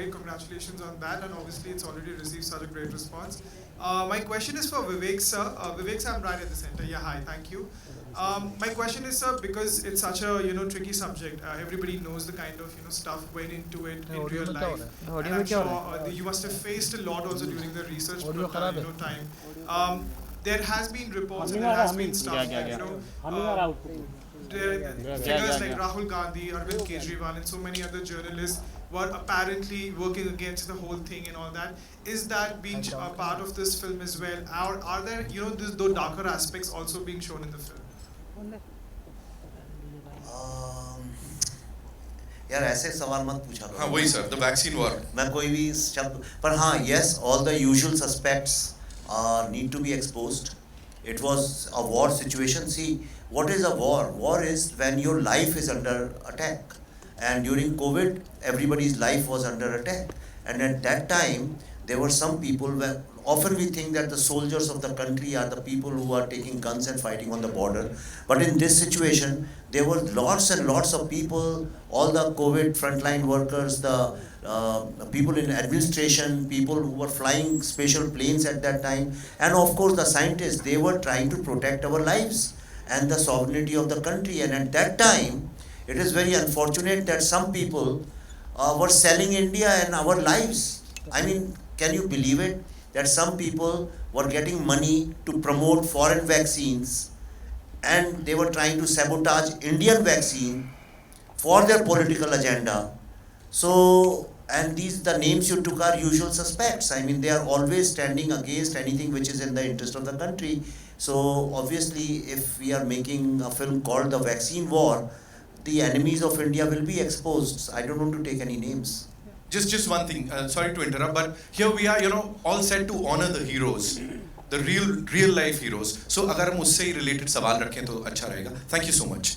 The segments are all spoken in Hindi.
Very congratulations on that, and obviously it's already received such a great response. My question is for Vivek sir. Vivek sir, I'm right at the center. Yeah, hi, thank you. My question is, sir, because it's such a tricky subject. Everybody knows the kind of stuff went into it in real life, and I'm sure you must have faced a lot also during the research time. There has been reports and there has been stuff that figures like Rahul Gandhi, Arvind Kejriwal, and so many other journalists were apparently working against the whole thing and all that. Is that being a part of this film as well? Are there those darker aspects also being shown in the film? यार ऐसे सवाल मत पूछा करो। हाँ वही सर, द वैक्सीन वॉर। मैं कोई भी शब्द पर हाँ, yes, all the usual suspects need to be exposed. It was a war situation. See, what is a war? War is when your life is under attack. And during COVID, everybody's life was under attack. And at that time, there were some people where often we think that the soldiers of the country are the people who are taking guns and fighting on the border. But in this situation, there were lots and lots of people, all the COVID frontline workers, the people in administration, people who were flying special planes at that time, and of course the scientists. They were trying to protect our lives and the sovereignty of the country. And at that time, it is very unfortunate that some people were selling India and our lives. I mean, can you believe it? That some people were getting money to promote foreign vaccines and they were trying to sabotage Indian vaccine for their political agenda. So, and the names you took are usual suspects. I mean, they are always standing against anything which is in the interest of the country. So, obviously, if we are making a film called The Vaccine War, the enemies of India will be exposed. I don't want to take any names. Just one thing, sorry to interrupt, but here we are, all set to honor the heroes, the real life heroes. So अगर हम उससे ही related सवाल रखें तो अच्छा रहेगा. Thank you so much.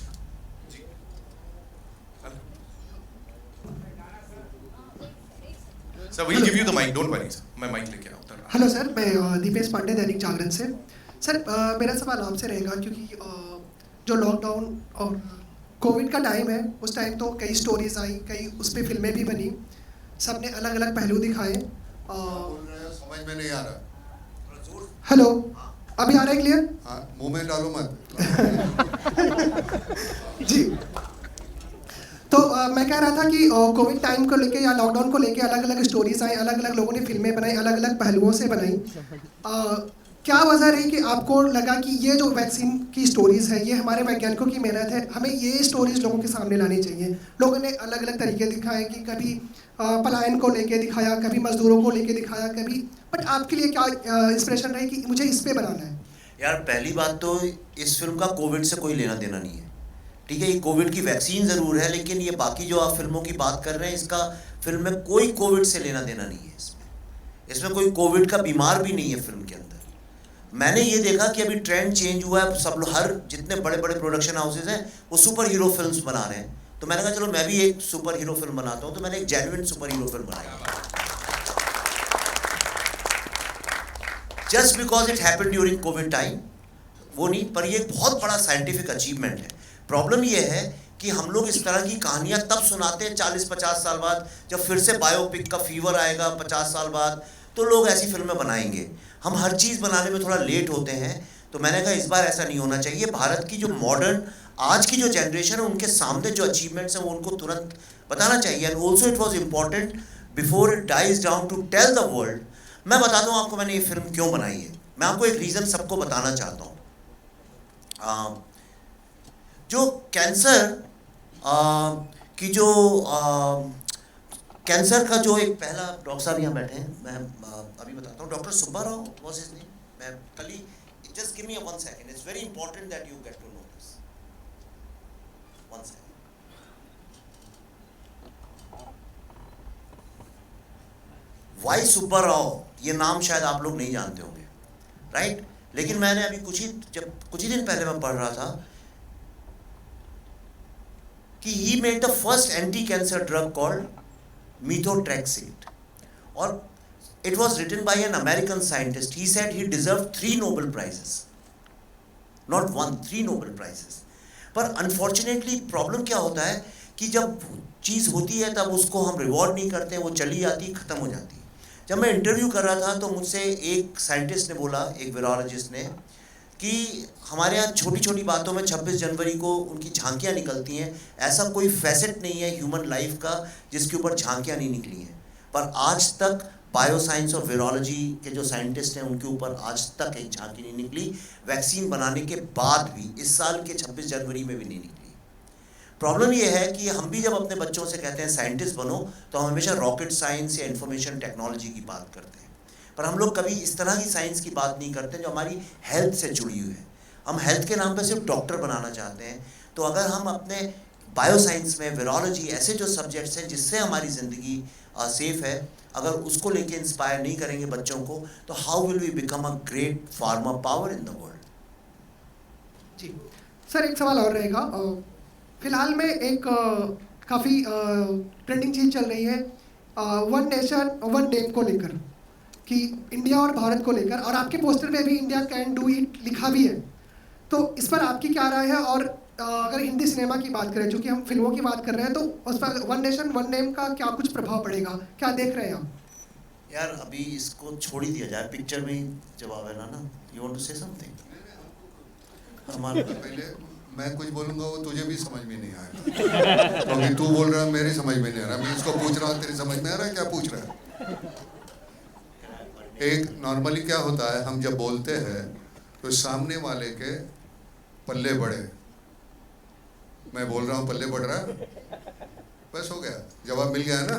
Sir, we'll give you the mic. Don't worry, sir. मैं mic लेके आता हूँ. हेलो सर, मैं दीपेश पांडे, दैनिक जागरण से। सर, मेरा सवाल आपसे रहेगा क्योंकि जो लॉकडाउन और कोविड का टाइम है, उस टाइम तो कई स्टोरीज आई, कई उस पर फिल्में भी बनी, सबने अलग अलग पहलू दिखाए। समझ में नहीं आ रहा। हेलो, अभी आ रहा है क्लियर? हाँ, मुंह में डालो मत। जी, तो मैं कह रहा था कि कोविड टाइम को लेके या लॉकडाउन को लेके अलग अलग स्टोरीज आई, अलग अलग लोगों ने फिल्में बनाई, अलग अलग पहलुओं से बनाई। क्या वजह रही कि आपको लगा कि ये जो वैक्सीन की स्टोरीज़ है, ये हमारे वैज्ञानिकों की मेहनत है, हमें ये स्टोरीज़ लोगों के सामने लानी चाहिए? लोगों ने अलग अलग तरीके दिखाए कि कभी पलायन को लेके दिखाया, कभी मजदूरों को लेके दिखाया, कभी, बट आपके लिए क्या इंस्पिरेशन रही कि मुझे इस पे बनाना है? यार, पहली बात तो इस फिल्म का कोविड से कोई लेना देना नहीं है, ठीक है? ये कोविड की वैक्सीन ज़रूर है, लेकिन ये बाकी जो आप फिल्मों की बात कर रहे हैं, इसका फिल्म में कोई कोविड से लेना देना नहीं है। इसमें कोई कोविड का बीमार भी नहीं है फिल्म के अंदर। मैंने ये देखा कि अभी ट्रेंड चेंज हुआ है, सब लोग, हर जितने बड़े बड़े प्रोडक्शन हाउसेज हैं वो सुपर हीरो फिल्म्स बना रहे हैं, तो मैंने कहा चलो मैं भी एक सुपर हीरो फिल्म बनाता हूँ, तो मैंने एक जेन्युइन सुपर हीरो फिल्म बनाई। Just because it happened during Covid time, वो नहीं, पर ये बहुत बड़ा साइंटिफिक अचीवमेंट है। प्रॉब्लम ये है कि हम लोग इस तरह की कहानियाँ तब सुनाते हैं 40-50 साल बाद, जब फिर से बायोपिक का फीवर आएगा 50 साल बाद, तो लोग ऐसी फिल्में बनाएंगे। हम हर चीज़ बनाने में थोड़ा लेट होते हैं, तो मैंने कहा इस बार ऐसा नहीं होना चाहिए। भारत की जो मॉडर्न आज की जो जनरेशन है, उनके सामने जो अचीवमेंट्स हैं वो उनको तुरंत बताना चाहिए। And also it was important before it dies down to tell the world. मैं बताता हूँ आपको मैंने ये फिल्म क्यों बनाई है। मैं आपको एक रीज़न सबको बताना चाहता हूँ। जो कैंसर की जो कैंसर का जो एक पहला, डॉक्टर साहब यहाँ बैठे हैं, मैं अभी बताता हूँ, doctor Subbarao was his name. मैं कल ही, just give me 1 second, it's very important that you get to know this. 1 second. Y Subbarao, ये नाम शायद आप लोग नहीं जानते होंगे, राइट? लेकिन मैंने अभी कुछ ही दिन पहले मैं पढ़ रहा था कि he made the first anti-cancer drug called methotrexate, और it was written by an American scientist. He said he deserved 3 Nobel prizes, not 1, 3 Nobel prizes. पर unfortunately प्रॉब्लम क्या होता है कि जब चीज़ होती है तब उसको हम रिवॉर्ड नहीं करते, वो चली जाती, ख़त्म हो जाती है। जब मैं इंटरव्यू कर रहा था तो मुझसे एक साइंटिस्ट ने बोला, एक वायरोलॉजिस्ट ने, कि हमारे यहाँ छोटी छोटी बातों में 26 जनवरी को उनकी झांकियाँ निकलती हैं, ऐसा कोई फैसेट नहीं है ह्यूमन लाइफ का जिसके ऊपर झांकियाँ नहीं निकली हैं। पर आज तक बायोसाइंस और वायरोलॉजी के जो साइंटिस्ट हैं उनके ऊपर आज तक एक झांकी नहीं निकली, वैक्सीन बनाने के बाद भी, इस साल के 26 जनवरी में भी नहीं निकली। प्रॉब्लम ये है कि हम भी जब अपने बच्चों से कहते हैं साइंटिस्ट बनो, तो हम हमेशा रॉकेट साइंस या इंफॉर्मेशन टेक्नोलॉजी की बात करते हैं, पर हम लोग कभी इस तरह की साइंस की बात नहीं करते जो हमारी हेल्थ से जुड़ी हुई है। हम हेल्थ के नाम पर सिर्फ डॉक्टर बनाना चाहते हैं। तो अगर हम अपने बायोसाइंस में, वायरोलॉजी, ऐसे जो सब्जेक्ट्स हैं जिससे हमारी ज़िंदगी सेफ है, अगर उसको लेके इंस्पायर नहीं करेंगे बच्चों को, तो how will we become a great pharma power in the world. जी सर, एक सवाल और रहेगा। फिलहाल में एक काफ़ी ट्रेंडिंग चीज़ चल रही है वन नेशन वन नेम को लेकर, कि इंडिया और भारत को लेकर, और आपके पोस्टर पे भी इंडिया कैन डू इट लिखा भी है। तो इस पर आपकी क्या राय है? और अगर हिंदी सिनेमा की बात करें, चूँकि हम फिल्मों की बात कर रहे हैं, तो उस पर वन नेशन वन नेम का क्या कुछ प्रभाव पड़ेगा, क्या देख रहे हैं आप? यार अभी इसको छोड़ ही दिया जाए, पिक्चर में ही जवाब है ना। You want to say something? पहले मैं कुछ बोलूँगा वो तुझे भी समझ में नहीं आएगा, क्योंकि तू बोल रहा है मेरी समझ में नहीं आ रहा। मैं इसको पूछ रहा हूँ, तेरी समझ में आ रहा है क्या पूछ रहा है? एक नॉर्मली क्या होता है, हम जब बोलते हैं तो सामने वाले के पल्ले बढ़े, मैं बोल रहा हूँ पल्ले बढ़ रहा है, बस हो गया, जवाब मिल गया ना।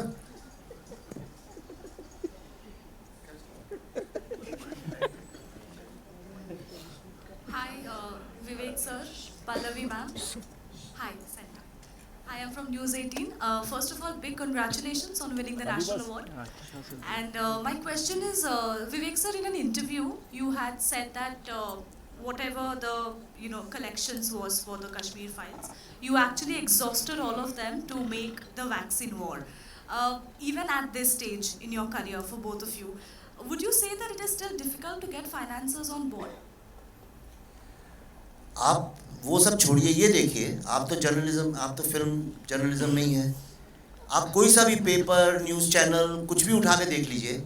Vivek sir, Pallavi ma'am. Hi, Santa. I am from News 18. First of all, big congratulations on winning the national award. And my question is, Vivek sir, in an interview, you had said that whatever the collections was for the Kashmir files, you actually exhausted all of them to make the vaccine war. Even at this stage in your career, for both of you, would you say that it is still difficult to get financiers on board? आप वो सब छोड़िए, ये देखिए, आप तो जर्नलिज्म, आप तो फिल्म जर्नलिज्म में ही है। आप कोई सा भी पेपर, न्यूज़ चैनल, कुछ भी उठा के देख लीजिए,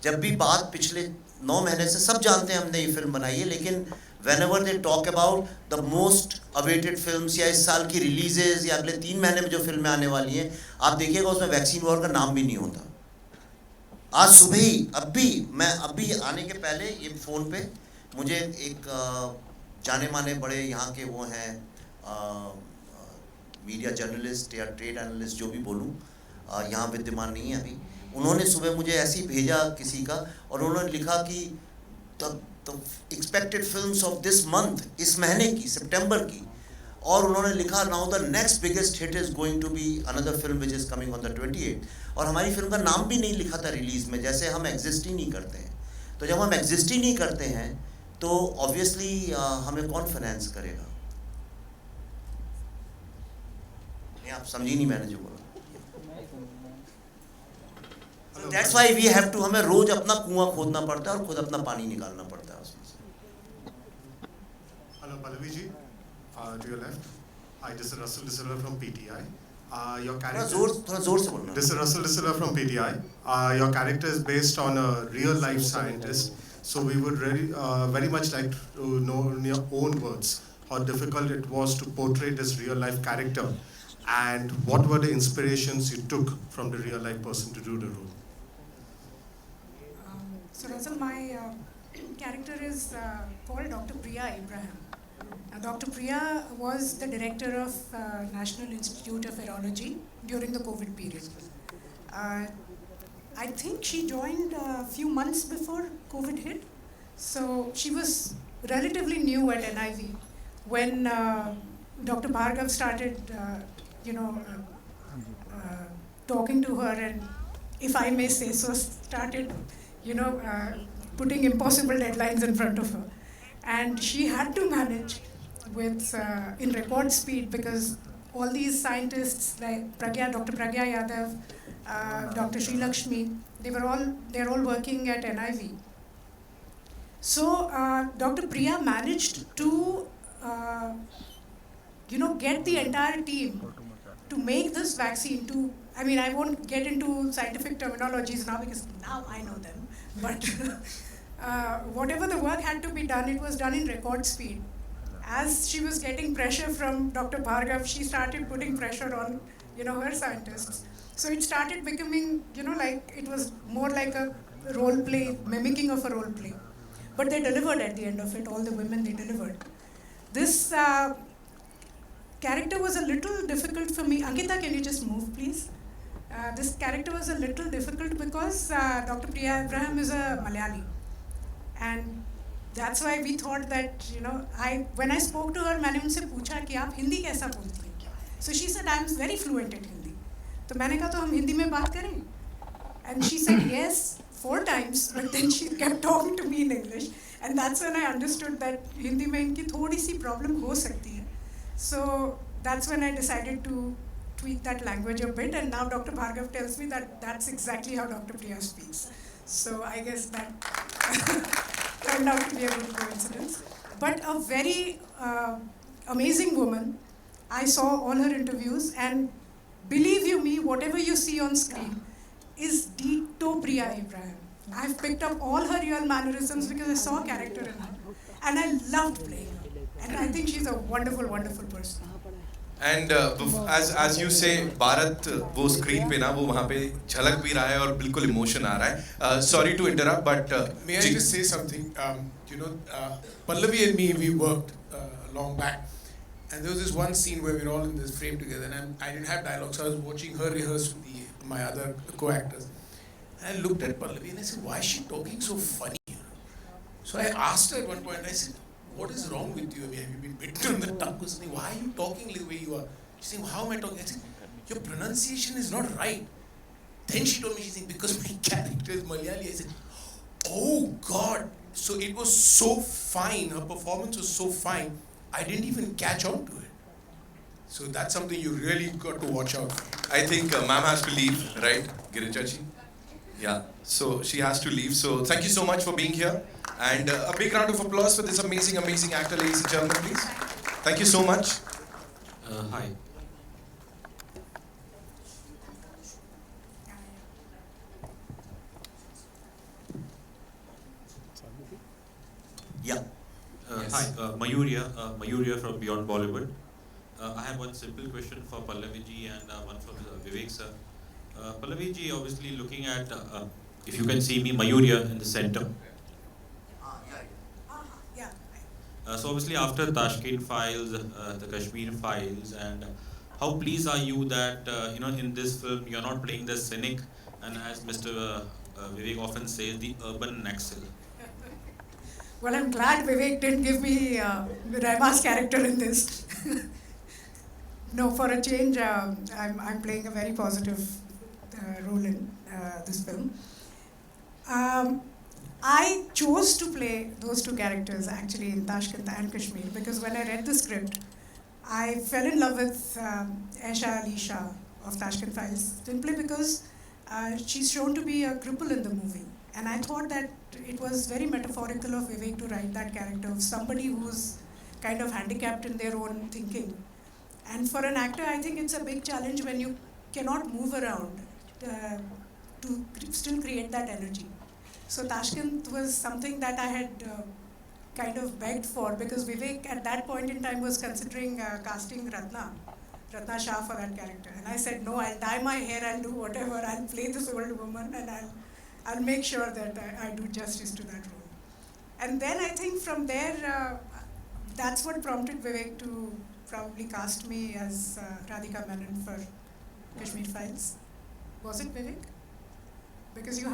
जब भी बात पिछले 9 महीने से, सब जानते हैं हमने ये फिल्म बनाई है, लेकिन whenever they talk about the most awaited films या इस साल की रिलीजेज या अगले 3 महीने में जो फिल्में आने वाली हैं, आप देखिएगा उसमें वैक्सीन वॉर का नाम भी नहीं होता। आज सुबह ही, अभी आने के पहले ये फ़ोन पे मुझे एक जाने माने बड़े यहाँ के वो हैं मीडिया जर्नलिस्ट या ट्रेड एनालिस्ट, जो भी बोलूँ, यहाँ विद्यमान नहीं है अभी, उन्होंने सुबह मुझे ऐसे ही भेजा किसी का, और उन्होंने लिखा कि the expected films of this month, इस महीने की, सितंबर की, और उन्होंने लिखा now the next biggest hit is going to be another film which is coming on the 28, और हमारी फिल्म का नाम भी नहीं लिखा था रिलीज़ में, जैसे हम एग्जिस्ट ही नहीं करते हैं। तो जब हम एग्जिस्ट ही नहीं करते हैं तो ऑब्वियसली हमें कौन फाइनेंस करेगा? नहीं, आप समझी नहीं मैंने जो बोला। That's why we have to, हमें रोज अपना कुआं खोदना पड़ता है और खुद अपना पानी निकालना पड़ता है उसमें से। Hello, Pallavi ji. To your left. Hi, this is Russell De Silva from PTI. Your character. थोड़ा जोर से बोलना। This is Russell De Silva from PTI. Your character is based on a real life scientist. So we would really, very much like to know in your own words how difficult it was to portray this real life character, and what were the inspirations you took from the real life person to do the role. So Russell, my character is called Dr. Priya Abraham. Dr. Priya was the director of National Institute of Virology during the COVID period. I think she joined a few months before COVID hit, so she was relatively new at NIV when Dr. Bhargav started, talking to her, and if I may say so, started, putting impossible deadlines in front of her, and she had to manage with in record speed, because all these scientists like Dr. Pragya Yadav, Dr. Sri Lakshmi, they're all working at NIV. So Dr. Priya managed to get the entire team to make this vaccine to, I mean, I won't get into scientific terminologies now because now I know them, but whatever the work had to be done, it was done in record speed. As she was getting pressure from Dr. Bhargav, she started putting pressure on, her scientists. So it started becoming, like it was more like a role play, mimicking of a role play. But they delivered at the end of it, all the women, they delivered. This character was a little difficult for me. Ankita, can you just move, please? This character was a little difficult because Dr. Priya Abraham is a Malayali. And that's why we thought that, when I spoke to her, मैंने उनसे पूछा कि आप हिंदी कैसा बोलती हैं? So she said, I'm very fluent in Hindi. तो मैंने कहा तो हम हिंदी में बात करें? And she said yes 4 times, but then she kept talking to me in English. And that's when I understood that Hindi में इनकी थोड़ी सी problem हो सकती है. So that's when I decided to tweak that language a bit. And now Dr. Bhargav tells me that that's exactly how Dr. Priya speaks. So I guess that turned out to be a good coincidence. But a very amazing woman. I saw all her interviews, and believe you me, whatever you see on screen is ditto Priya Abraham. I've picked up all her real mannerisms because I saw a character in her, and I loved playing her. And I think she's a wonderful, wonderful person. And as you say, Bharat वो screen पे ना वो वहाँ पे झलक भी रहा है और बिल्कुल emotion आ रहा है. Sorry to interrupt, but may I just say something? Pallavi and me, we worked long back, and there was this one scene where we were all in this frame together, and I didn't have dialogue, so I was watching her rehearse with my other co-actors. And I looked at Pallavi and I said, "Why is she talking so funny?" So I asked her at one point. I said, "What is wrong with you? I mean, have you been bitten on the tongue or something? Why are you talking the way you are?" She said, "How am I talking?" I said, "Your pronunciation is not right." Then she told me, she said, "Because my character is Malayali." I said, "Oh God." So it was so fine. Her performance was so fine. I didn't even catch on to it. So that's something you really got to watch out for. I think ma'am has to leave, right, Girija ji? Yeah. So she has to leave. So thank you so much for being here. And a big round of applause for this amazing, amazing actor, ladies and gentlemen, please. Thank you so much. Hi. Yeah. Hi, Mayur from Beyond Bollywood. I have one simple question for Pallavi ji and one for Vivek sir. Pallavi ji, obviously looking at, if you can see me, Mayur in the center. So obviously after Tashkent Files, the Kashmir Files, and how pleased are you that in this film you're not playing the cynic, and as Mr. Vivek often says, the urban Naxal? Well, I'm glad Vivek didn't give me Raima's character in this. No, for a change, I'm playing a very positive role in this film. I chose to play those 2 characters actually in Tashkent and Kashmir because when I read the script, I fell in love with Aisha Ali Shah of Tashkent Files simply because she's shown to be a cripple in the movie. And I thought that it was very metaphorical of Vivek to write that character of somebody who's kind of handicapped in their own thinking. And for an actor, I think it's a big challenge when you cannot move around to still create that energy. So Tashkent was something that I had kind of begged for because Vivek at that point in time was considering casting Ratna Shah for that character. And I said, no, I'll dye my hair, I'll do whatever, I'll play this old woman and I'll make sure that I do justice to that role. And then I think from there, that's what prompted Vivek to probably cast me as Radhika Menon for Kashmir Files. Was it Vivek? Because you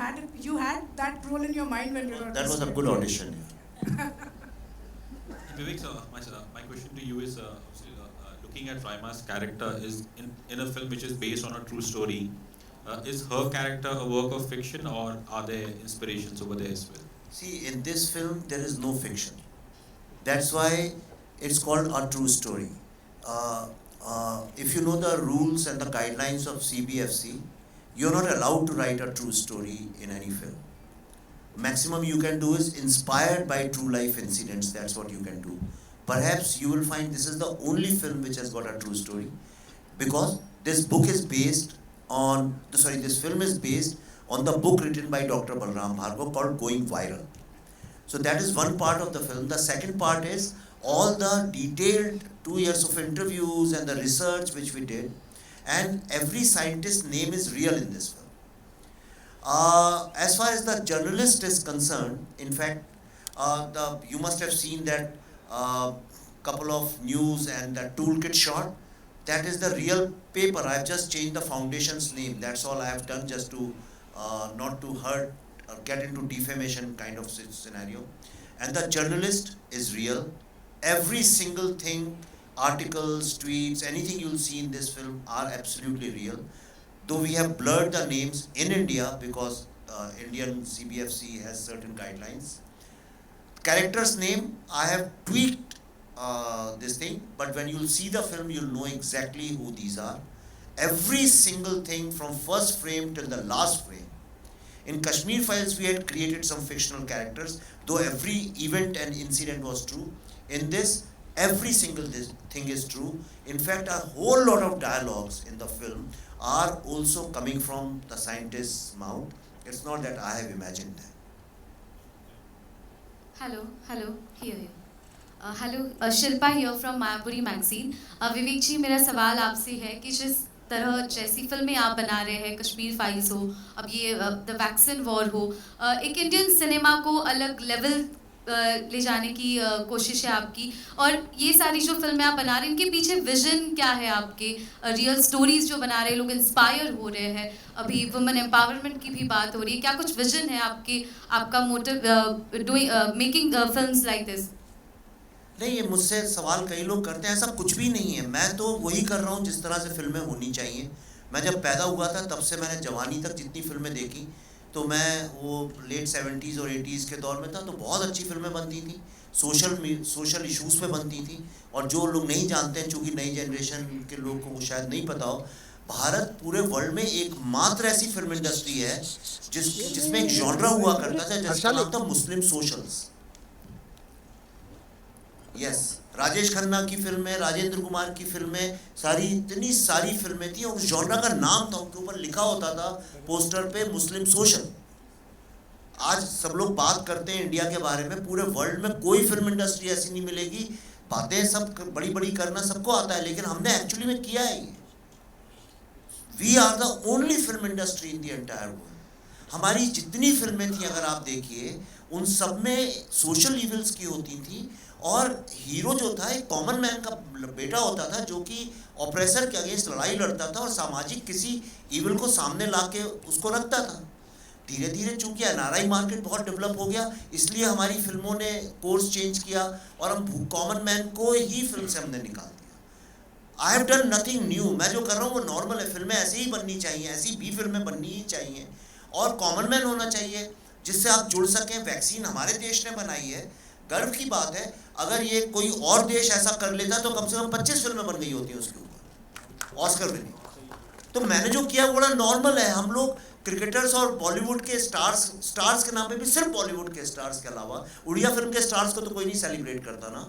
had that role in your mind when you wrote That was a good audition. Vivek, my question to you is, looking at Raima's character is in a film which is based on a true story. Is her character a work of fiction, or are there inspirations over there as well? See, in this film, there is no fiction. That's why it's called a true story. If you know the rules and the guidelines of CBFC, you're not allowed to write a true story in any film. Maximum you can do is inspired by true life incidents. That's what you can do. Perhaps you will find this is the only film which has got a true story, because this book is based on, sorry, this film is based on the book written by Dr. Balram Bhargava called Going Viral. So that is one part of the film. The second part is all the detailed 2 years of interviews and the research which we did, and every scientist's name is real in this film. As far as the journalist is concerned, in fact, you must have seen that couple of news and the toolkit shot. That is the real paper. I have just changed the foundation's name. That's all I have done, just to not to hurt or get into defamation kind of scenario. And the journalist is real. Every single thing, articles, tweets, anything you'll see in this film are absolutely real. Though we have blurred the names in India because Indian CBFC has certain guidelines. Character's name, I have tweaked this thing, but when you'll see the film, you'll know exactly who these are. Every single thing from first frame till the last frame. In Kashmir Files, we had created some fictional characters, though every event and incident was true. In this, every single thing is true. In fact, a whole lot of dialogues in the film are also coming from the scientist's mouth. It's not that I have imagined that. Hello, here. Hello, Shilpa here from Mayapuri magazine. विवेक जी, मेरा सवाल आपसे है कि जिस तरह जैसी फिल्में आप बना रहे हैं, कश्मीर फाइल्स हो, अब ये द वैक्सीन वॉर हो, एक इंडियन सिनेमा को अलग लेवल ले जाने की कोशिश है आपकी, और ये सारी जो फिल्में आप बना रहे हैं, इनके पीछे विजन क्या है आपके? रियल स्टोरीज जो बना रहे हैं, लोग इंस्पायर हो रहे हैं, अभी वुमेन एम्पावरमेंट की भी बात हो रही है, क्या कुछ विजन है आपके, आपका motive making films like this? नहीं, ये मुझसे सवाल कई लोग करते हैं, ऐसा कुछ भी नहीं है. मैं तो वही कर रहा हूँ जिस तरह से फिल्में होनी चाहिए. मैं जब पैदा हुआ था तब से मैंने जवानी तक जितनी फिल्में देखी, तो मैं वो लेट 70s और 80s के दौर में था, तो बहुत अच्छी फिल्में बनती थी, सोशल इश्यूज़ पे बनती थी. और जो लोग नहीं जानते हैं, चूँकि नई जनरेशन के लोग को शायद नहीं पता हो, भारत पूरे वर्ल्ड में एकमात्र ऐसी फिल्म इंडस्ट्री है जिसमें एक जॉनरा हुआ करता था जिसका नाम था मुस्लिम सोशल्स. यस, राजेश खन्ना की फिल्में, राजेंद्र कुमार की फिल्में, सारी इतनी सारी फिल्में थी, और उस जॉनरा का नाम था, उनके ऊपर लिखा होता था पोस्टर पे मुस्लिम सोशल. आज सब लोग बात करते हैं इंडिया के बारे में, पूरे वर्ल्ड में कोई फिल्म इंडस्ट्री ऐसी नहीं मिलेगी. बातें सब बड़ी बड़ी करना सबको आता है, लेकिन हमने एक्चुअली में किया है ये. We are the only film industry in the entire world. हमारी जितनी फिल्में थी अगर आप देखिए, उन सब में सोशल इविल्स की होती थी, और हीरो जो था एक कॉमन मैन का बेटा होता था जो कि ऑपरेसर के अगेंस्ट लड़ाई लड़ता था और सामाजिक किसी इविल को सामने ला के उसको रखता था. धीरे धीरे चूंकि एनआरआई मार्केट बहुत डेवलप हो गया, इसलिए हमारी फिल्मों ने कोर्स चेंज किया और हम कॉमन मैन को ही फिल्म से हमने निकाल दिया. I have done nothing new. मैं जो कर रहा हूँ वो नॉर्मल है. फिल्में ऐसे ही बननी चाहिए, ऐसी भी फिल्में बननी ही चाहिए, और कॉमन मैन होना चाहिए जिससे आप जुड़ सकें. वैक्सीन हमारे देश ने बनाई है, गर्व की बात है. अगर ये कोई और देश ऐसा कर लेता तो कम से कम 25 फिल्में बन गई होती हैं उसके ऊपर, ऑस्कर विनिंग. तो मैंने जो किया वो बड़ा नॉर्मल है. हम लोग क्रिकेटर्स और बॉलीवुड के स्टार्स के नाम पे भी सिर्फ बॉलीवुड के स्टार्स के अलावा उड़िया फिल्म के स्टार्स को तो कोई नहीं सेलिब्रेट करता ना.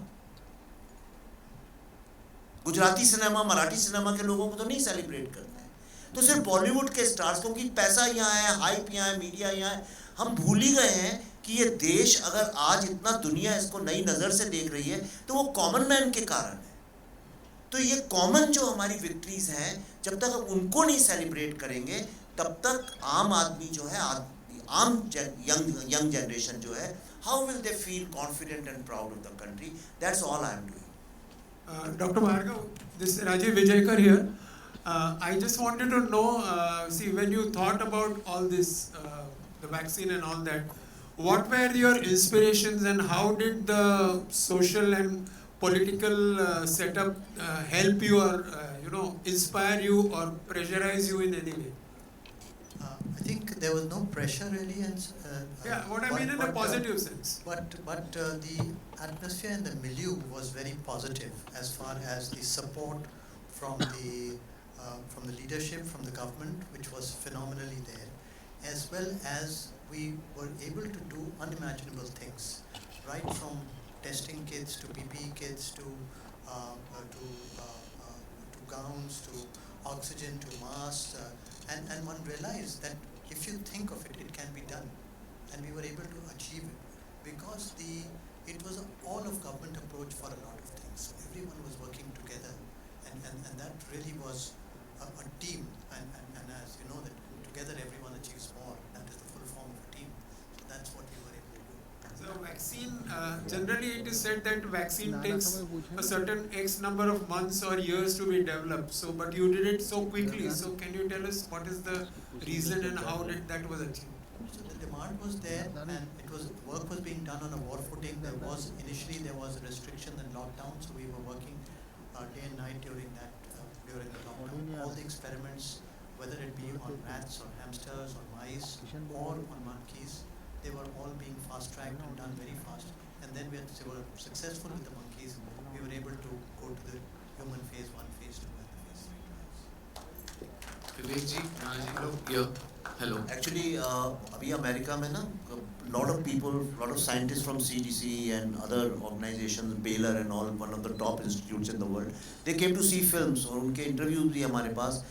गुजराती सिनेमा, मराठी सिनेमा के लोगों को तो नहीं सेलिब्रेट करते हैं. तो सिर्फ बॉलीवुड के स्टार्स, क्योंकि पैसा यहाँ है, हाइप यहाँ है, मीडिया यहाँ है. हम भूल ही गए हैं कि ये देश अगर आज इतना दुनिया इसको नई नज़र से देख रही है तो वो कॉमन मैन के कारण है. तो ये कॉमन जो हमारी विक्ट्रीज हैं, जब तक हम उनको नहीं सेलिब्रेट करेंगे तब तक आम आदमी जो है, आम यंग जनरेशन जो है, how will they feel confident and proud of the country. That's all I am doing. Dr. Bhargav, this is Rajiv Vijayakar here. I just wanted to know, see, when you thought about all this, the vaccine and all that, what were your inspirations and how did the social and political setup help you or inspire you or pressurize you in any way? I think there was no pressure really, and yeah, what I mean in a positive sense. But the atmosphere and the milieu was very positive as far as the support from the leadership, from the government, which was phenomenally there, as well as we were able to do unimaginable things, right from testing kits to PPE kits to gowns to oxygen to masks, and one realized that if you think of it, it can be done, and we were able to achieve it because it was an all of government approach for a lot of things. So everyone was working together, and that really was a team, and as you know that together everyone achieves more. That is the full form of a team. So that's what we were able to do. So vaccine, generally it is said that vaccine takes a certain X number of months or years to be developed. So, but you did it so quickly. So, can you tell us what is the reason and how that was achieved? So the demand was there, and work was being done on a war footing. Initially there was a restriction and lockdown, so we were working day and night during the lockdown. All the experiments, whether it be on rats or hamsters or mice or on monkeys, they were all being fast-tracked and done very fast. And then we were successful with the monkeys. We were able to go to the human phase 1, phase 2, and the phase 3 trials. Vivek ji, hello. Yeah. Hello. Actually, अभी अमेरिका में ना lot of people, lot of scientists from CDC and other organizations, Baylor and all, one of the top institutes in the world, they came to see films और उनके interviews भी हमारे पास.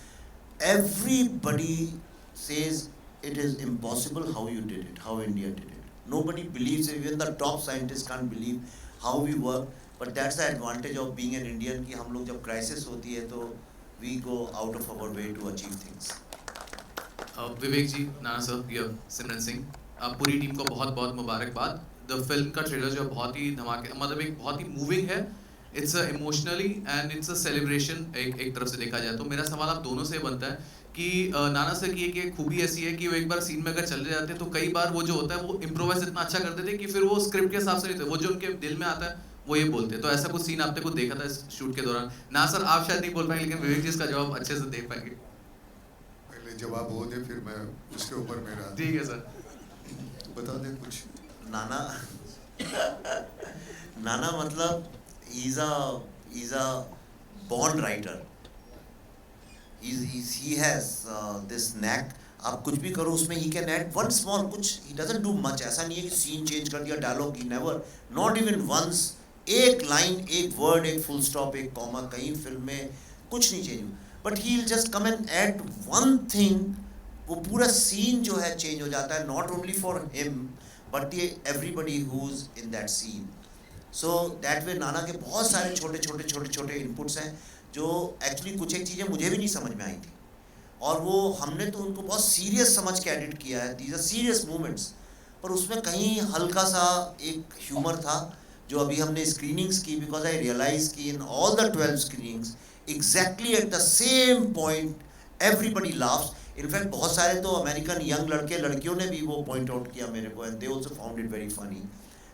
Everybody says it is impossible how you did it, how India did it. Nobody believes it. Even the top scientists can't believe how we work. But that's the advantage of being an Indian कि हम लोग जब crisis होती है तो we go out of our way to achieve things. Vivek ji, Nana sir, सिमरन सिंह, पूरी टीम को बहुत बहुत मुबारकबाद. द फिल्म का ट्रेलर जो बहुत ही धमाके, मतलब एक बहुत ही मूविंग है. It's emotionally and it's a celebration एक तरफ से देखा जाए तो. मेरा सवाल आप दोनों से बनता है कि नाना सर की एक खूबी ऐसी है कि वो एक बार सीन में अगर चले जाते हैं तो कई बार वो जो होता है वो इम्प्रोवाइज इतना अच्छा करते थे कि फिर वो स्क्रिप्ट के हिसाब से नहीं थे, वो जो उनके दिल में आता है वो ये बोलते हैं. तो ऐसा कुछ सीन आपने कुछ देखा था इस शूट के दौरान? ना सर आप शायद नहीं बोल पाएंगे, लेकिन विवेक जी इसका जवाब अच्छे से दे पाएंगे. पहले जवाब वो दे, फिर मैं उसके ऊपर मेरा. ठीक है सर, बता दे कुछ. नाना मतलब he's a born writer. He has this knack. आप कुछ भी करो उसमें he can add one small कुछ. He doesn't do much. ऐसा नहीं है कि scene change कर दिया, dialogue he never, not even once. एक line, एक word, एक full stop, एक comma, कहीं फिल्म में कुछ नहीं change. But he'll just come and add one thing. वो पूरा scene जो है change हो जाता है, not only for him, but everybody who's in that scene. So that way नाना के बहुत सारे छोटे inputs हैं जो actually कुछ एक चीज़ें मुझे भी नहीं समझ में आई थी और वो हमने तो उनको बहुत serious समझ के edit किया है. These are serious moments, पर उसमें कहीं हल्का सा एक humor था जो अभी हमने screenings की, because I realized कि in all the 12 screenings exactly at the same point everybody laughs. In fact बहुत सारे तो American young लड़के लड़कियों ने भी वो point out किया मेरे को, and they also found it very funny.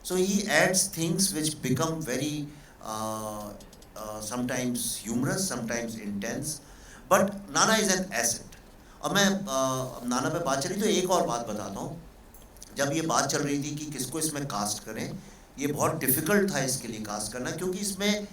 So he adds things which become very sometimes humorous, sometimes intense. But Nana is an asset. अब मैं नाना पे बात चली तो एक और बात बताता हूँ. जब ये बात चल रही थी कि किसको इसमें कास्ट करें, ये बहुत डिफ़िकल्ट था इसके लिए कास्ट करना, क्योंकि इसमें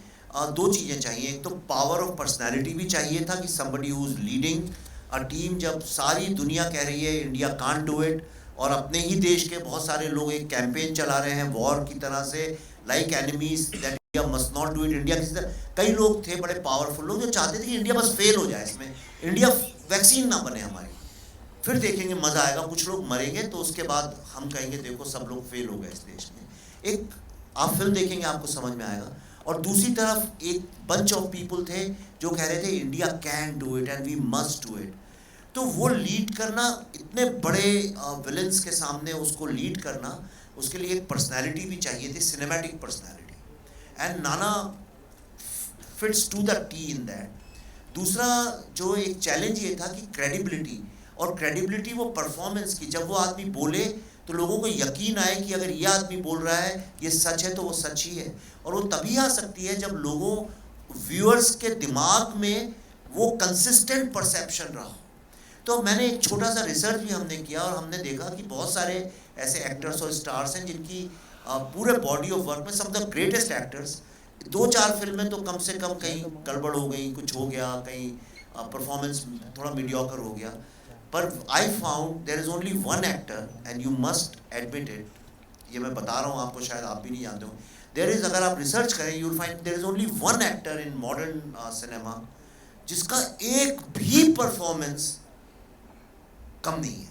दो चीज़ें चाहिए. एक तो पावर ऑफ पर्सनैलिटी भी चाहिए था कि somebody who is leading a team, जब सारी दुनिया कह रही है इंडिया can't do it, और अपने ही देश के बहुत सारे लोग एक कैंपेन चला रहे हैं वॉर की तरह से, like enemies that India must not do it. India किसी तरह, कई लोग थे बड़े पावरफुल लोग जो चाहते थे कि इंडिया बस फेल हो जाए, इसमें इंडिया वैक्सीन ना बने हमारी, फिर देखेंगे मज़ा आएगा, कुछ लोग मरेंगे तो उसके बाद हम कहेंगे देखो सब लोग फेल हो गए इस देश में. एक आप फिल्म देखेंगे आपको समझ में आएगा. और दूसरी तरफ एक बंच ऑफ पीपल थे जो कह रहे थे India can do it and we must do it. तो वो लीड करना, इतने बड़े विलन्स के सामने उसको लीड करना, उसके लिए एक पर्सनैलिटी भी चाहिए थी, cinematic personality, and Nana fits to the T in that. दूसरा जो एक चैलेंज ये था कि क्रेडिबिलिटी, और क्रेडिबिलिटी वो परफॉर्मेंस की, जब वो आदमी बोले तो लोगों को यकीन आए कि अगर ये आदमी बोल रहा है ये सच है तो वो सच ही है. और वो तभी आ सकती है जब लोगों व्यूअर्स के दिमाग में वो कंसिस्टेंट परसेप्शन रहा. तो मैंने एक छोटा सा रिसर्च भी हमने किया और हमने देखा कि बहुत सारे ऐसे एक्टर्स और स्टार्स हैं जिनकी पूरे बॉडी ऑफ वर्क में सम ऑफ द ग्रेटेस्ट एक्टर्स 2-4 फिल्में तो कम से कम कहीं गड़बड़ हो गई, कुछ हो गया, कहीं परफॉर्मेंस थोड़ा मीडियोकर हो गया. पर I found there is only one actor and you must admit it, ये मैं बता रहा हूँ आपको, शायद आप भी नहीं जानते हो. देयर इज़, अगर आप रिसर्च करें you will find there is only one actor in modern cinema जिसका एक भी परफॉर्मेंस कम नहीं है.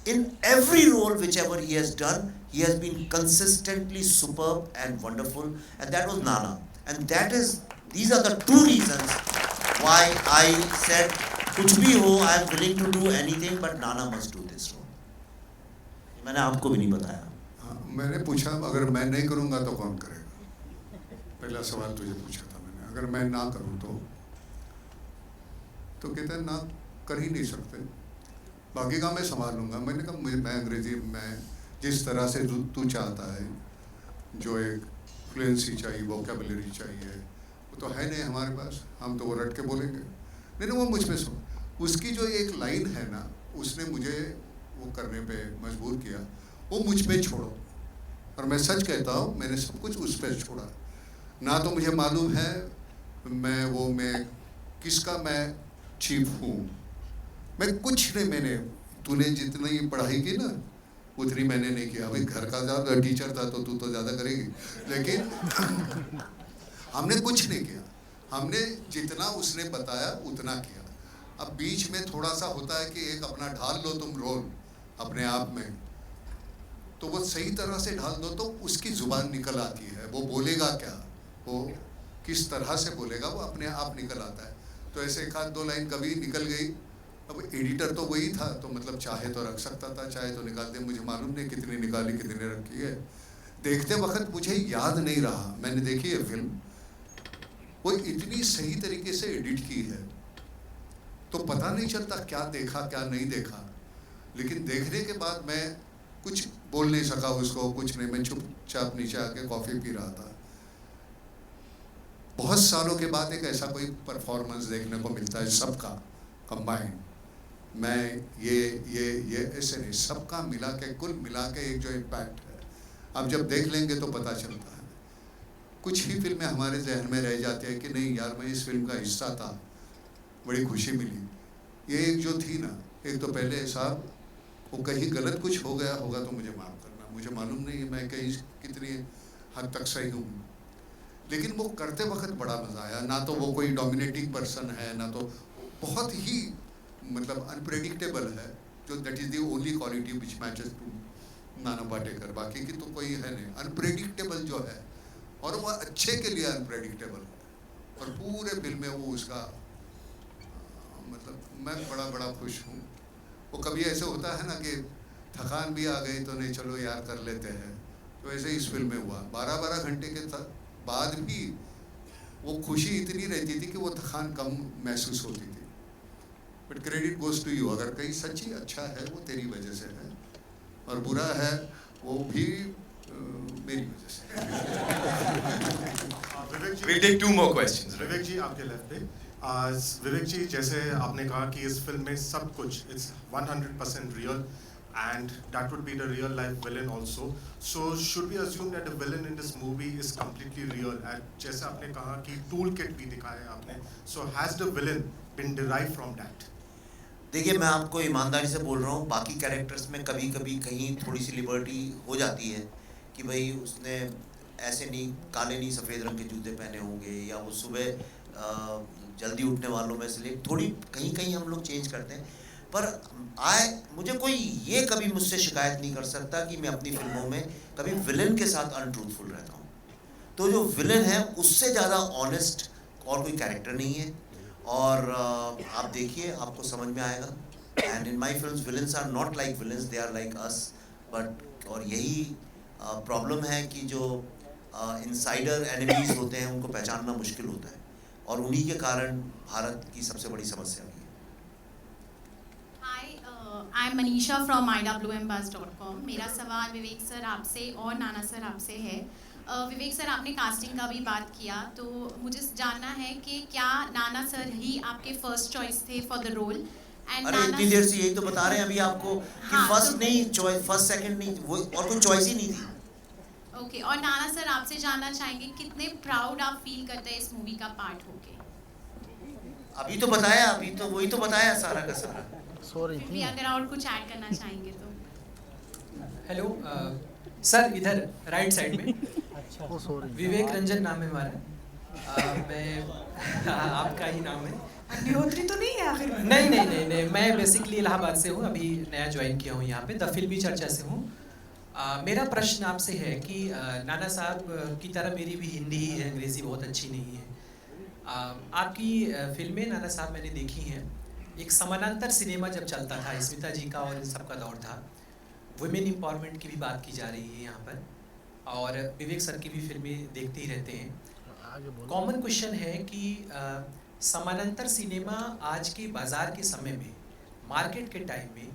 In every role whichever he has done, he has been consistently superb and wonderful, and that was Nana. And these are the two reasons why I said, कुछ भी हो, I am willing to do anything, but Nana must do this role. मैंने आपको भी नहीं बताया. मैंने पूछा अगर मैं नहीं करूँगा तो कौन करेगा? पहला सवाल तुझे पूछा था मैंने, अगर मैं ना करूँ तो कहते हैं ना कर ही नहीं सकते, बाकी का मैं संभाल लूँगा. मैंने कहा मैं अंग्रेजी में जिस तरह से तू चाहता है, जो एक फ्लुएंसी चाहिए, वोकेबुलरी चाहिए, वो तो है नहीं हमारे पास, हम तो वो रट के बोलेंगे. नहीं वो मुझ में उसकी जो एक लाइन है ना, उसने मुझे वो करने पे मजबूर किया, वो मुझ पे छोड़ो. और मैं सच कहता हूँ, मैंने सब कुछ उस पर छोड़ा. ना तो मुझे मालूम है मैं किसका मैं चीफ हूँ, मैं कुछ नहीं. मैंने तूने जितनी पढ़ाई की ना उतनी मैंने नहीं किया. अभी घर का ज़्यादा टीचर था तो तू तो ज़्यादा करेगी, लेकिन हमने कुछ नहीं किया. हमने जितना उसने बताया उतना किया. अब बीच में थोड़ा सा होता है कि एक अपना ढाल लो तुम रोल अपने आप में, तो वो सही तरह से ढाल दो तो उसकी ज़ुबान निकल आती है. वो बोलेगा क्या, वो किस तरह से बोलेगा, वो अपने आप निकल आता है. तो ऐसे एक आध दो लाइन कभी निकल गई. अब एडिटर तो वही था, तो मतलब चाहे तो रख सकता था, चाहे तो निकाल दे. मुझे मालूम नहीं कितनी निकाली कितनी रखी है. देखते वक्त मुझे याद नहीं रहा. मैंने देखी है फिल्म, वो इतनी सही तरीके से एडिट की है तो पता नहीं चलता क्या देखा क्या नहीं देखा. लेकिन देखने के बाद मैं कुछ बोल नहीं सका उसको, कुछ नहीं. मैं चुपचाप नीचे आके कॉफ़ी पी रहा था. बहुत सालों के बाद एक ऐसा कोई परफॉर्मेंस देखने को मिलता है सबका कंबाइंड. मैं ये ऐसे नहीं, सबका मिला के कुल मिला के एक जो इम्पैक्ट है, अब जब देख लेंगे तो पता चलता है. कुछ ही फिल्में हमारे जहन में रह जाती है कि नहीं यार मैं इस फिल्म का हिस्सा था, बड़ी खुशी मिली. ये एक जो थी ना, एक तो पहले साहब वो कहीं गलत कुछ हो गया होगा तो मुझे माफ़ करना, मुझे मालूम नहीं है मैं कहीं कितनी हद तक सही हूँ, लेकिन वो करते वक्त बड़ा मज़ा आया. ना तो वो कोई डोमिनेटिंग पर्सन है, ना तो बहुत ही मतलब अनप्रेडिक्टेबल है, जो that is the only quality which matches to Nana Patekar. बाकी की तो कोई है नहीं. अनप्रेडिक्टेबल जो है, और वो अच्छे के लिए अनप्रेडिक्टेबल है, और पूरे फिल्म में वो उसका मतलब मैं बड़ा खुश हूँ. वो कभी ऐसे होता है ना कि थकान भी आ गई तो नहीं चलो यार कर लेते हैं, तो ऐसे इस फिल्म में हुआ. 12 घंटे के बाद भी वो खुशी इतनी रहती थी कि वो थकान कम महसूस होती थी. But credit goes to you. अगर कहीं सच्ची अच्छा है वो तेरी वजह से है, और बुरा है वो भी मेरी वजह से. We'll take 2 more questions. विवेक जी आपके लेफ्ट पे. विवेक जी, जैसे आपने कहा कि इस फिल्म में सब कुछ it's 100% real, and that would be the real life villain also. So should we assume that the villain in this movie is completely real? And जैसे आपने कहा कि tool kit भी दिखाया है आपने, so has the villain been derived from that? देखिए मैं आपको ईमानदारी से बोल रहा हूँ, बाकी कैरेक्टर्स में कभी कभी कहीं थोड़ी सी लिबर्टी हो जाती है कि भाई उसने ऐसे नहीं, काले नहीं सफ़ेद रंग के जूते पहने होंगे, या वो सुबह जल्दी उठने वालों में से थोड़ी कहीं हम लोग चेंज करते हैं. पर मुझे कोई ये कभी मुझसे शिकायत नहीं कर सकता कि मैं अपनी फिल्मों में कभी विलन के साथ अनट्रूथफुल रहता हूँ. तो जो विलन है उससे ज़्यादा ऑनेस्ट और कोई कैरेक्टर नहीं है. और आप देखिए आपको समझ में आएगा. And in my films villains are not like villains, they are like us. But और यही प्रॉब्लम है कि जो इनसाइडर एनिमीज़ होते हैं उनको पहचानना मुश्किल होता है, और उन्हीं के कारण भारत की सबसे बड़ी समस्या है. I am Manisha from iwmbuzz.com. मेरा सवाल विवेक सर आपसे और नाना सर आपसे है. विवेक सर आपने कास्टिंग का भी बात किया, तो मुझे जानना है कि क्या नाना सर ही आपके फर्स्ट चॉइस थे फॉर द रोल? अरे इतनी देर से यही तो बता रहे हैं अभी आपको कि फर्स्ट नहीं, चॉइस फर्स्ट सेकंड नहीं, वो और कोई चॉइस ही नहीं थी. ओके. और नाना सर आपसे जानना चाहेंगे कितने प्राउड आप फील करते हैं इस मूवी का पार्ट होके? अभी तो बताया, अभी तो वही तो बताया सारा का सारा. भी अगर और कुछ ऐड करना चाहेंगे तो. हेलो सर, इधर राइट साइड में. विवेक रंजन नाम है हमारा. मैं आपका ही नाम है? अग्निहोत्री तो नहीं है आखिर में? नहीं, मैं बेसिकली इलाहाबाद से हूँ, अभी नया ज्वाइन किया हूँ यहाँ पे, द फिल्मी चर्चा से हूँ। मेरा प्रश्न आपसे है कि नाना साहब की तरह मेरी भी हिंदी ही है, अंग्रेज़ी बहुत अच्छी नहीं है। आपकी फिल्में नाना साहब मैंने देखी हैं। एक समानांतर सिनेमा जब चलता था, स्मिता जी का और इन सब का दौर था, वुमेन एम्पावरमेंट की भी बात की जा रही है यहाँ पर, और विवेक सर की भी फिल्में देखते ही रहते हैं। कॉमन क्वेश्चन है कि समानांतर सिनेमा आज के बाज़ार के समय में, मार्केट के टाइम में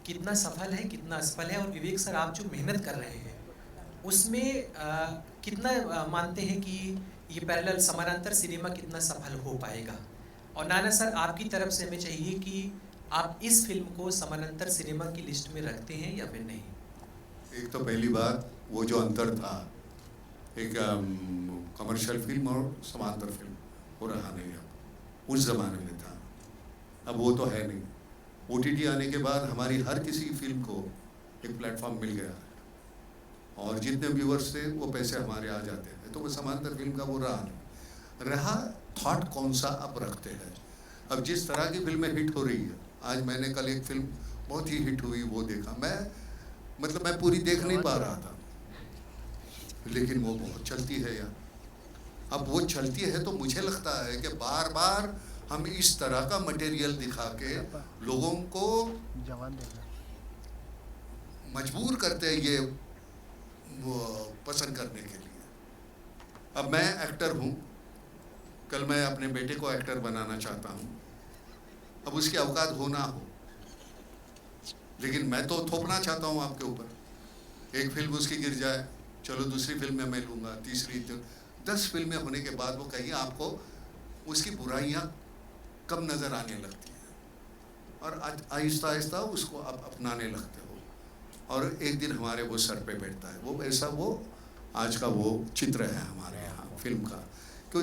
कितना सफल है, कितना असफल है, और विवेक सर आप जो मेहनत कर रहे हैं उसमें कितना मानते हैं कि ये पैरेलल समानांतर सिनेमा कितना सफल हो पाएगा? और नाना सर आपकी तरफ से हमें चाहिए कि आप इस फिल्म को समानांतर सिनेमा की लिस्ट में रखते हैं या फिर नहीं? एक तो पहली बात, वो जो अंतर था एक कमर्शियल फिल्म और समांतर फिल्म, वो रहा नहीं अब। उस ज़माने में था, अब वो तो है नहीं। OTT आने के बाद हमारी हर किसी फिल्म को एक प्लेटफॉर्म मिल गया है और जितने व्यूअर्स थे वो पैसे हमारे आ जाते हैं, तो वो समांतर फिल्म का वो रहा नहीं। रहा थॉट कौन सा अब रखते हैं। अब जिस तरह की फिल्में हिट हो रही है, आज मैंने कल एक फिल्म बहुत ही हिट हुई वो देखा, मैं पूरी देख नहीं पा रहा था, लेकिन वो बहुत चलती है यार। अब वो चलती है तो मुझे लगता है कि बार बार हम इस तरह का मटेरियल दिखा के लोगों को मजबूर करते हैं ये पसंद करने के लिए। अब मैं एक्टर हूँ, कल मैं अपने बेटे को एक्टर बनाना चाहता हूँ, अब उसकी औकात हो ना हो, लेकिन मैं तो थोपना चाहता हूँ आपके ऊपर। एक फिल्म उसकी गिर जाए, चलो दूसरी फिल्म में मैं लूँगा, तीसरी 10 फिल्में होने के बाद वो कहीं आपको उसकी बुराइयाँ कम नज़र आने लगती हैं और आहिस्ता आहिस्ता उसको आप अपनाने लगते हो और एक दिन हमारे वो सर पे बैठता है। वो ऐसा वो आज का वो चित्र है हमारे यहाँ फिल्म का। तो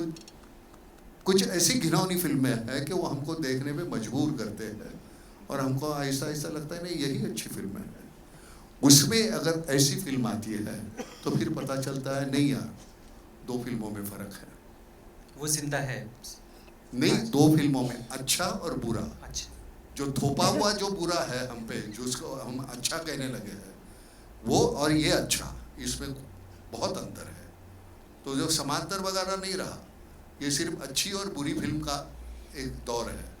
कुछ ऐसी घिनौनी फिल्में हैं कि वो हमको देखने पे मजबूर करते हैं और हमको आहिस्ता आहिस्ता लगता है नहीं यही अच्छी फिल्म है। उसमें अगर ऐसी फिल्म आती है तो फिर पता चलता है नहीं यार, 2 फिल्मों में फ़र्क है। वो जिंदा है नहीं, 2 फिल्मों में अच्छा और बुरा। अच्छा, जो थोपा हुआ जो बुरा है हम पे, जो उसको हम अच्छा कहने लगे हैं, वो और ये अच्छा, इसमें बहुत अंतर है। तो जो समांतर वगैरह नहीं रहा, ये सिर्फ अच्छी और बुरी फिल्म का एक दौर है।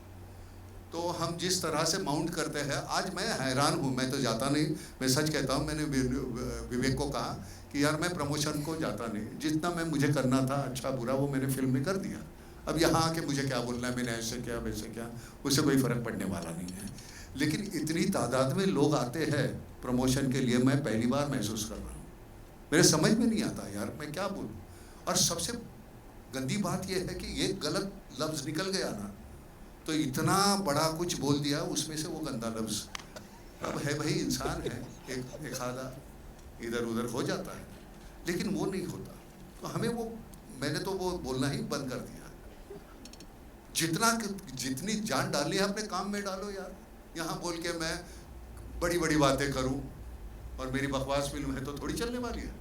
तो हम जिस तरह से माउंट करते हैं, आज मैं हैरान हूँ, मैं तो जाता नहीं, मैं सच कहता हूँ। मैंने विवेक को कहा कि यार मैं प्रमोशन को जाता नहीं, जितना मैं मुझे करना था अच्छा बुरा वो मैंने फिल्म में कर दिया। अब यहाँ आके मुझे क्या बोलना है, मैंने ऐसे किया वैसे किया, उससे कोई फ़र्क पड़ने वाला नहीं है। लेकिन इतनी तादाद में लोग आते हैं प्रमोशन के लिए, मैं पहली बार महसूस कर रहा हूँ। मेरे समझ में नहीं आता यार मैं क्या बोलूँ। और सबसे गंदी बात यह है कि ये गलत लफ्ज़ निकल गया ना, तो इतना बड़ा कुछ बोल दिया उसमें से वो गंदा लफ्ज़। अब है भाई, इंसान है, एक आधा इधर उधर हो जाता है, लेकिन वो नहीं होता। तो हमें वो, मैंने तो वो बोलना ही बंद कर दिया। जितनी जान डालनी है अपने काम में डालो यार। यहाँ बोल के मैं बड़ी बड़ी बातें करूँ और मेरी बकवास फिल्म है तो थोड़ी चलने वाली है,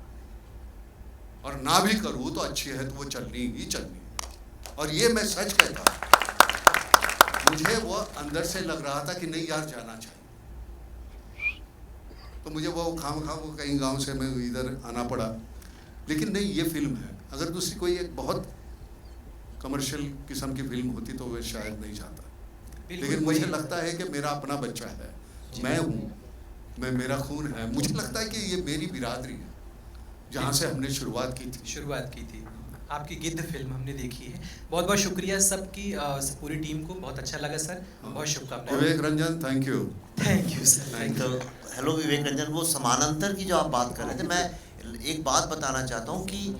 और ना भी करूँ तो अच्छी है तो वो चलनी ही चलनी है। और ये मैं सच कहता हूँ, मुझे वो अंदर से लग रहा था कि नहीं यार जाना चाहिए, तो मुझे वो खाम वो कहीं गांव से मैं इधर आना पड़ा। लेकिन नहीं, ये फिल्म है। अगर दूसरी कोई एक बहुत कमर्शियल किस्म की फिल्म होती तो वो शायद नहीं जाता। लेकिन मुझे लगता है कि मेरा अपना बच्चा है, मैं हूँ, मेरा खून है। मुझे लगता है कि ये मेरी बिरादरी है जहाँ से हमने शुरुआत की थी। आपकी गिद्ध फिल्म हमने देखी है। बहुत बहुत शुक्रिया सबकी, पूरी टीम को बहुत अच्छा लगा सर, बहुत शुभकामनाएं। Vivek Ranjan, thank you sir. Hello Vivek Ranjan, वो समानांतर की जो आप बात कर रहे थे, मैं एक बात बताना चाहता हूँ कि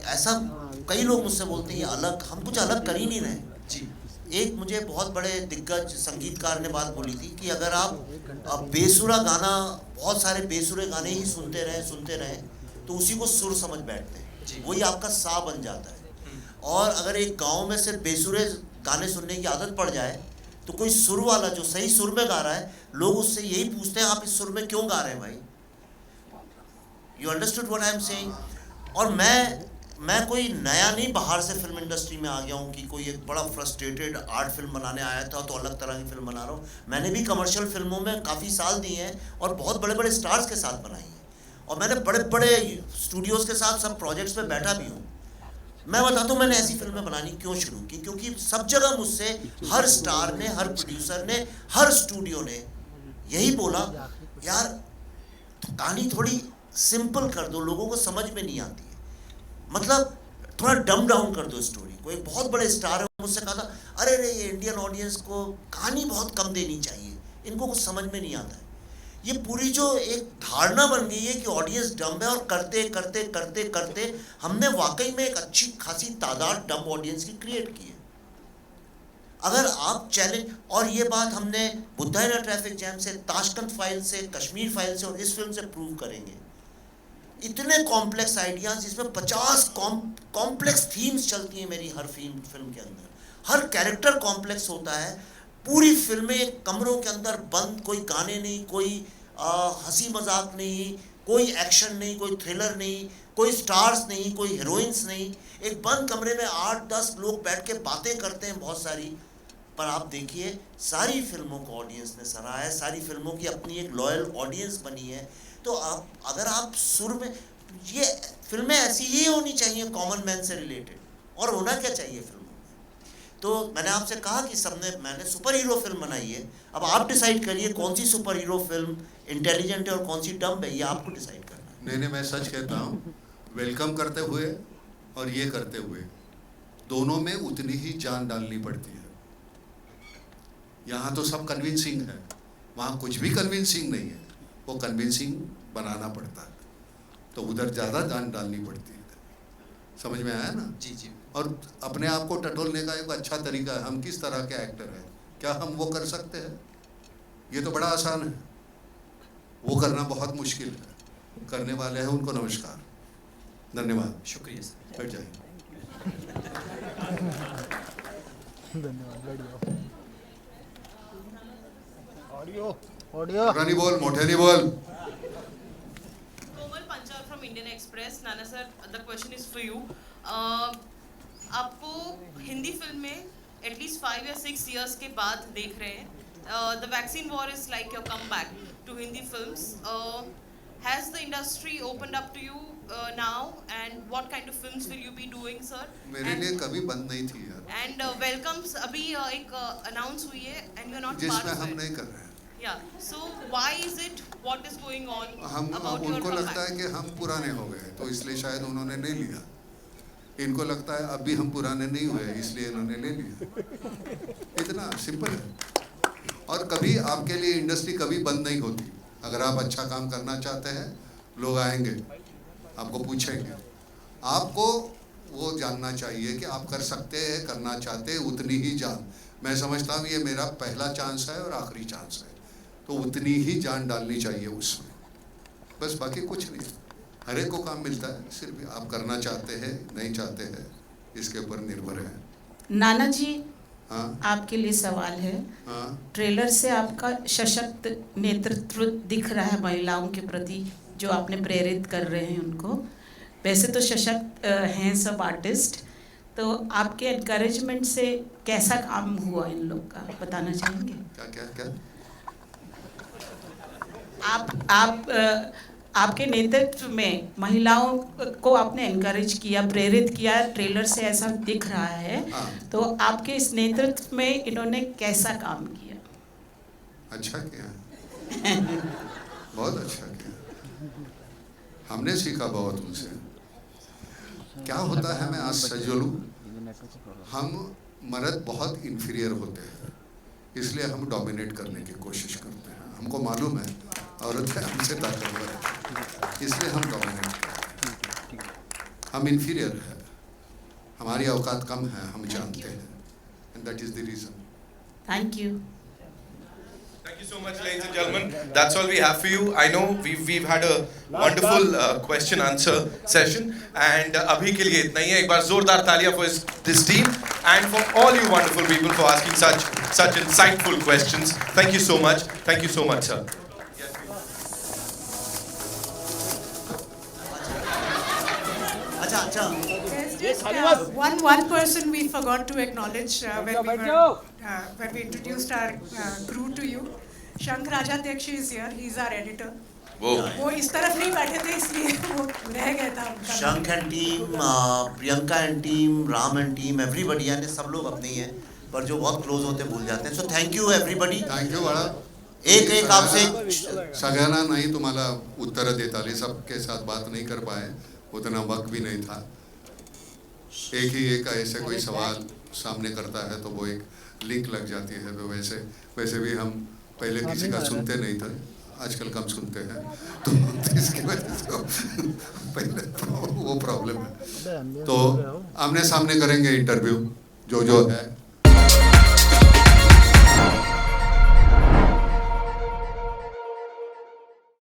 ऐसा कई लोग मुझसे बोलते हैं अलग, हम कुछ अलग कर ही नहीं रहे जी। एक मुझे बहुत बड़े दिग्गज संगीतकार ने बात बोली थी कि अगर आप बेसुरा गाना, बहुत सारे बेसुरे गाने ही सुनते रहे तो उसी को सुर समझ बैठते हैं, वही आपका सा बन जाता है। और अगर एक गांव में सिर्फ बेसुरे गाने सुनने की आदत पड़ जाए तो कोई सुर वाला जो सही सुर में गा रहा है, लोग उससे यही पूछते हैं आप इस सुर में क्यों गा रहे हैं भाई। You understood what I am saying. और मैं कोई नया नहीं बाहर से फिल्म इंडस्ट्री में आ गया हूँ कि कोई एक बड़ा फ्रस्ट्रेटेड आर्ट फिल्म बनाने आया था तो अलग तरह की फिल्म बना रहा हूँ। मैंने भी कमर्शियल फिल्मों में काफ़ी साल दिए हैं और बहुत बड़े बड़े स्टार्स के साथ बनाई हैं, और मैंने बड़े बड़े स्टूडियोज़ के साथ सब प्रोजेक्ट्स पे बैठा भी हूँ। मैं बताता हूँ मैंने ऐसी फिल्में बनानी क्यों शुरू की, क्योंकि सब जगह मुझसे हर स्टार ने, हर प्रोड्यूसर ने, हर स्टूडियो ने यही बोला, यार कहानी थोड़ी सिंपल कर दो, लोगों को समझ में नहीं आती है, मतलब थोड़ा डम डाउन कर दो स्टोरी को। एक बहुत बड़े स्टार है मुझसे कहा था, अरे रे ये इंडियन ऑडियंस को कहानी बहुत कम देनी चाहिए, इनको कुछ समझ में नहीं आता है। ये पूरी जो एक धारणा बन गई है कि ऑडियंस डम है, और करते करते करते करते हमने वाकई में एक अच्छी खासी तादाद डम ऑडियंस की क्रिएट की है। अगर आप चैलेंज, और ये बात हमने बुद्धा इन ट्रैफिक जैम से, ताशकंद फाइल से, कश्मीर फाइल से और इस फिल्म से प्रूव करेंगे। इतने कॉम्प्लेक्स आइडियाज जिसमें 50 कॉम्प्लेक्स थीम्स चलती हैं मेरी हर फिल्म के अंदर, हर कैरेक्टर कॉम्प्लेक्स होता है। पूरी फिल्में कमरों के अंदर बंद, कोई गाने नहीं, कोई हंसी मजाक नहीं, कोई एक्शन नहीं, कोई थ्रिलर नहीं, कोई स्टार्स नहीं, कोई हीरोइंस नहीं, एक बंद कमरे में 8-10 लोग बैठ के बातें करते हैं बहुत सारी। पर आप देखिए सारी फिल्मों को ऑडियंस ने सराहा है, सारी फिल्मों की अपनी एक लॉयल ऑडियंस बनी है। तो आप अगर आप सुर में, ये फिल्में ऐसी ही होनी चाहिए कॉमन मैन से रिलेटेड, और होना क्या चाहिए फिल्मों में। तो मैंने आपसे कहा कि मैंने सुपर हीरो फिल्म बनाई है, अब आप डिसाइड करिए कौन सी सुपर हीरो फिल्म इंटेलिजेंट है और कौन सी डम्ब है, ये आपको डिसाइड करना है। नहीं, मैं सच कहता हूँ, वेलकम करते हुए और ये करते हुए दोनों में उतनी ही जान डालनी पड़ती है। यहाँ तो सब कन्विंसिंग है, वहाँ कुछ भी कन्विंसिंग नहीं है, वो कन्विंसिंग बनाना पड़ता है, तो उधर ज़्यादा जान डालनी पड़ती है। समझ में आया ना? जी जी। और अपने आप को टटोलने का एक अच्छा तरीका है, हम किस तरह के एक्टर हैं, क्या हम वो कर सकते हैं? ये तो बड़ा आसान है, वो करना बहुत मुश्किल है। करने वाले हैं उनको नमस्कार, धन्यवाद, शुक्रिया सर। बैठ जाइए। ऑडियो रानी बोल, मोटे नहीं बोल। कोमल Panchal from Indian express. Nana sir, the question is for you. आपको हिंदी फिल्म में एटलीस्ट 5 या 6 years के बाद देख रहे हैं। The vaccine war is like your comeback to Hindi films. Has the industry opened up to you now, and what kind of films will you be doing, sir? मेरे लिए कभी बंद नहीं थी यार। And welcomes अभी एक announce हुई है, and you are not part जिसमें of हम it. नहीं कर रहे हैं। Yeah. So why is it? What is going on about your उनको comeback? लगता है कि हम पुराने हो गए, तो इसलिए शायद उन्होंने नहीं लिया। इनको लगता है अब भी हम पुराने नहीं हुए, इसलिए इन्होंने ले लिया। इतना सिंपल है। और कभी आपके लिए इंडस्ट्री कभी बंद नहीं होती। अगर आप अच्छा काम करना चाहते हैं, लोग आएंगे, आपको पूछेंगे। आपको वो जानना चाहिए कि आप कर सकते हैं, करना चाहते हैं, उतनी ही जान। मैं समझता हूँ ये मेरा पहला चांस है और आखिरी चांस है, तो उतनी ही जान डालनी चाहिए उसमें, बस बाकी कुछ नहीं। हर एक को काम मिलता है, सिर्फ आप करना चाहते हैं नहीं चाहते हैं इसके ऊपर निर्भर है। नाना जी, हाँ आपके लिए सवाल है। हाँ ट्रेलर से आपका सशक्त नेतृत्व दिख रहा है महिलाओं के प्रति, जो आपने प्रेरित कर रहे हैं उनको। वैसे तो सशक्त हैं सब आर्टिस्ट, तो आपके एनकरेजमेंट से कैसा काम हुआ इन लोग का, बताना चाहेंगे? क्या क्या क्या? आपके नेतृत्व में महिलाओं को आपने एनकरेज किया, प्रेरित किया, ट्रेलर से ऐसा दिख रहा है। तो आपके इस नेतृत्व में इन्होंने कैसा काम किया? अच्छा किया, बहुत अच्छा किया। हमने सीखा बहुत उनसे। क्या होता है, मैं आज सजो लूँ, हम मर्द बहुत इंफीरियर होते हैं, इसलिए हम डोमिनेट करने की कोशिश करते हैं। हमको मालूम है औरतें हमसे ताकतवर है, इसलिए हम डोमिनेट करते हैं। हम इंफीरियर है, हमारी औकात कम है, हम जानते हैं, and that is the reason. Thank you. Thank you so much, ladies and gentlemen. That's all we have for you. I know we've had a wonderful question answer session, and अभी के लिए इतना ही है। एक बार जोरदार तालियां for this team and for all you wonderful people for asking such insightful questions. Thank you so much. Thank you so much, sir. अच्छा just one person we forgot to acknowledge when we introduced our crew to you. Shank Rajatyaksh is here. He's our editor. वो इस तरफ नहीं बैठे थे इसलिए वो रह गया था उनका. शंख and team, Priyanka and team, Ram and team, everybody, यानी सब लोग अपने ही हैं, पर जो बहुत क्लोज होते भूल जाते हैं. So thank you everybody. Thank you बाळा. एक आपसे सगळ्यांना नाही तुम्हाला उत्तरं देता आली, सबके साथ बात नहीं कर पाए, उतना वक्त भी नहीं था. एक ऐसे कोई सवाल सामने करता है तो वो एक लिंक लग जाती है. तो वैसे भी हम पहले किसी का सुनते नहीं थे, आजकल कम सुनते हैं, तो इसकी वजह से पहले वो प्रॉब्लम है. तो आमने सामने करेंगे इंटरव्यू जो है.